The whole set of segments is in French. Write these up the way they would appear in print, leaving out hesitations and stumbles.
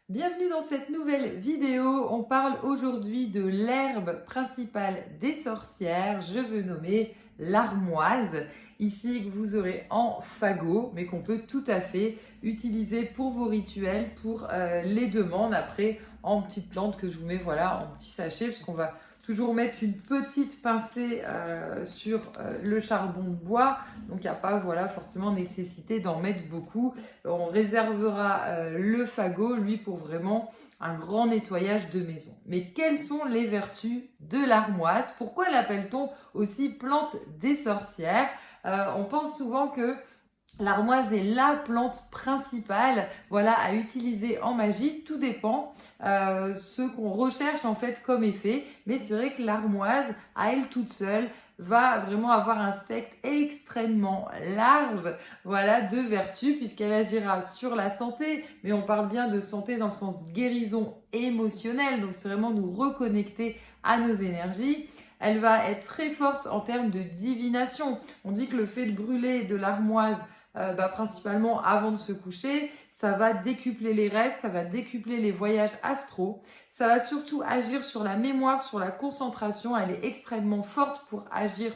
Bienvenue dans cette nouvelle vidéo. On parle aujourd'hui de l'herbe principale des sorcières. Je veux nommer l'armoise, ici que vous aurez en fagot, mais qu'on peut tout à fait utiliser pour vos rituels, pour les demandes. Après, en petite plante que je vous mets voilà en petit sachet, parce qu'on va toujours mettre une petite pincée sur le charbon de bois. Donc il n'y a pas forcément nécessité d'en mettre beaucoup. On réservera le fagot, lui, pour vraiment un grand nettoyage de maison. Mais quelles sont les vertus de l'armoise? Pourquoi l'appelle-t-on aussi plante des sorcières? On pense souvent que l'armoise est la plante principale, à utiliser en magie. Tout dépend ce qu'on recherche en fait comme effet. Mais c'est vrai que l'armoise, à elle toute seule, va vraiment avoir un spectre extrêmement large, de vertus, puisqu'elle agira sur la santé. Mais on parle bien de santé dans le sens guérison émotionnelle. Donc c'est vraiment nous reconnecter à nos énergies. Elle va être très forte en termes de divination. On dit que le fait de brûler de l'armoise principalement avant de se coucher, ça va décupler les rêves, ça va décupler les voyages astraux, ça va surtout agir sur la mémoire, sur la concentration. Elle est extrêmement forte pour agir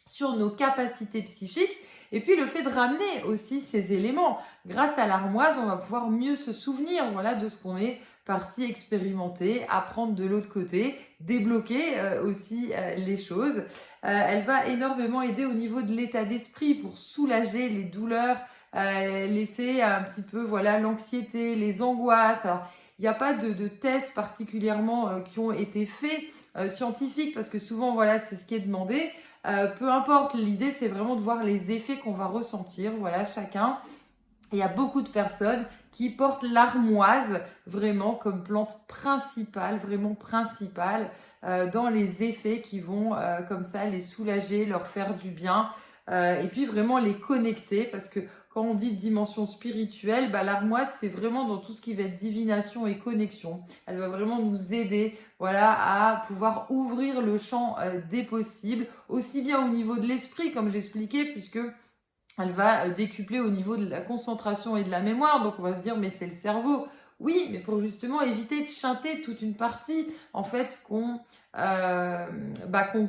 sur nos capacités psychiques. Et puis le fait de ramener aussi ces éléments, grâce à l'armoise, on va pouvoir mieux se souvenir de ce qu'on est parti expérimenter, apprendre de l'autre côté, débloquer aussi les choses. Elle va énormément aider au niveau de l'état d'esprit pour soulager les douleurs, laisser un petit peu l'anxiété, les angoisses. Alors, il n'y a pas de tests particulièrement qui ont été faits scientifiques, parce que souvent c'est ce qui est demandé. Peu importe, l'idée c'est vraiment de voir les effets qu'on va ressentir, chacun. Il y a beaucoup de personnes qui portent l'armoise vraiment comme plante principale, vraiment principale, dans les effets qui vont comme ça les soulager, leur faire du bien, et puis vraiment les connecter, parce que quand on dit dimension spirituelle, l'armoise c'est vraiment dans tout ce qui va être divination et connexion. Elle va vraiment nous aider à pouvoir ouvrir le champ des possibles, aussi bien au niveau de l'esprit comme j'expliquais, puisque elle va décupler au niveau de la concentration et de la mémoire. Donc on va se dire mais c'est le cerveau. Oui, mais pour justement éviter de chanter toute une partie en fait qu'on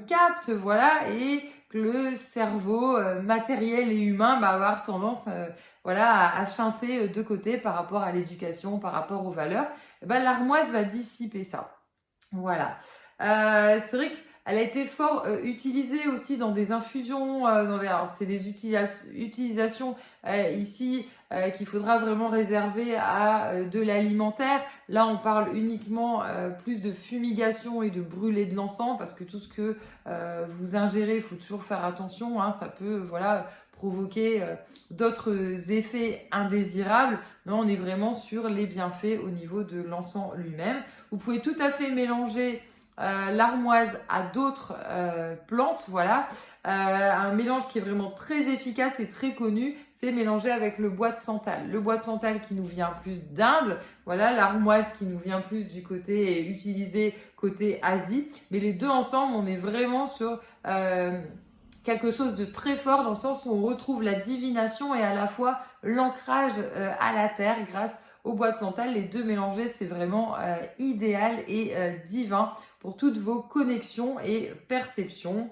capte, et que le cerveau matériel et humain va avoir tendance à chanter de côté par rapport à l'éducation, par rapport aux valeurs. L'armoise va dissiper ça. C'est vrai qu'elle a été fort utilisée aussi dans des infusions, alors c'est des utilisations ici qu'il faudra vraiment réserver à de l'alimentaire. Là, on parle uniquement plus de fumigation et de brûler de l'encens, parce que tout ce que vous ingérez, il faut toujours faire attention, ça peut provoquer d'autres effets indésirables. Mais on est vraiment sur les bienfaits au niveau de l'encens lui-même. Vous pouvez tout à fait mélanger l'armoise à d'autres plantes, un mélange qui est vraiment très efficace et très connu, c'est mélanger avec le bois de santal. Le bois de santal qui nous vient plus d'Inde, l'armoise qui nous vient plus du côté et utilisé côté Asie. Mais les deux ensemble, on est vraiment sur quelque chose de très fort, dans le sens où on retrouve la divination et à la fois l'ancrage à la terre grâce au bois de santal. Les deux mélangés, c'est vraiment idéal et divin pour toutes vos connexions et perceptions.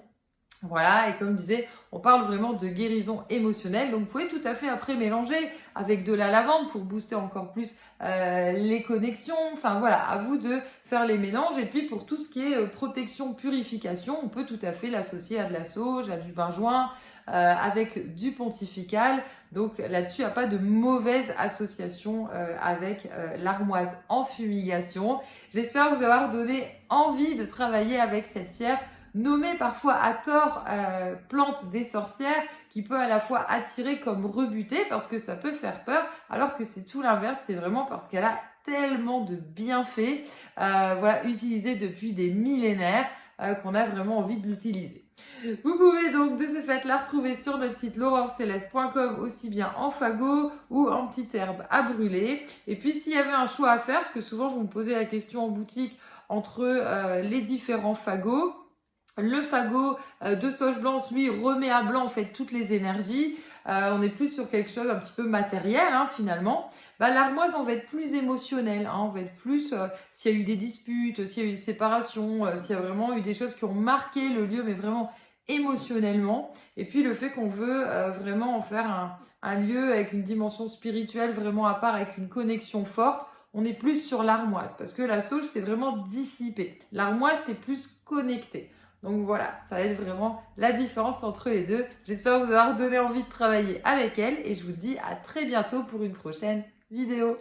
Et comme je disais, on parle vraiment de guérison émotionnelle. Donc vous pouvez tout à fait après mélanger avec de la lavande pour booster encore plus les connexions. À vous de faire les mélanges. Et puis pour tout ce qui est protection, purification, on peut tout à fait l'associer à de la sauge, à du benjoin, avec du pontifical. Donc là-dessus, il n'y a pas de mauvaise association avec l'armoise en fumigation. J'espère vous avoir donné envie de travailler avec cette pierre, nommée parfois à tort plante des sorcières, qui peut à la fois attirer comme rebuter, parce que ça peut faire peur, alors que c'est tout l'inverse. C'est vraiment parce qu'elle a tellement de bienfaits, utilisés depuis des millénaires, qu'on a vraiment envie de l'utiliser. Vous pouvez donc de ce fait la retrouver sur notre site l'aurorcéleste.com, aussi bien en fagot ou en petite herbe à brûler. Et puis s'il y avait un choix à faire, parce que souvent vous me posez la question en boutique entre les différents fagots, le fagot de sauge blanche, lui, remet à blanc en fait toutes les énergies. on est plus sur quelque chose un petit peu matériel hein, finalement. L'armoise, on va être plus émotionnel, hein, on va être plus s'il y a eu des disputes, s'il y a eu des séparations, s'il y a vraiment eu des choses qui ont marqué le lieu, mais vraiment émotionnellement. Et puis le fait qu'on veut vraiment en faire un lieu avec une dimension spirituelle vraiment à part, avec une connexion forte, on est plus sur l'armoise parce que la sauge, c'est vraiment dissipé. L'armoise, c'est plus connecté. Donc voilà, ça va être vraiment la différence entre les deux. J'espère vous avoir donné envie de travailler avec elle et je vous dis à très bientôt pour une prochaine vidéo.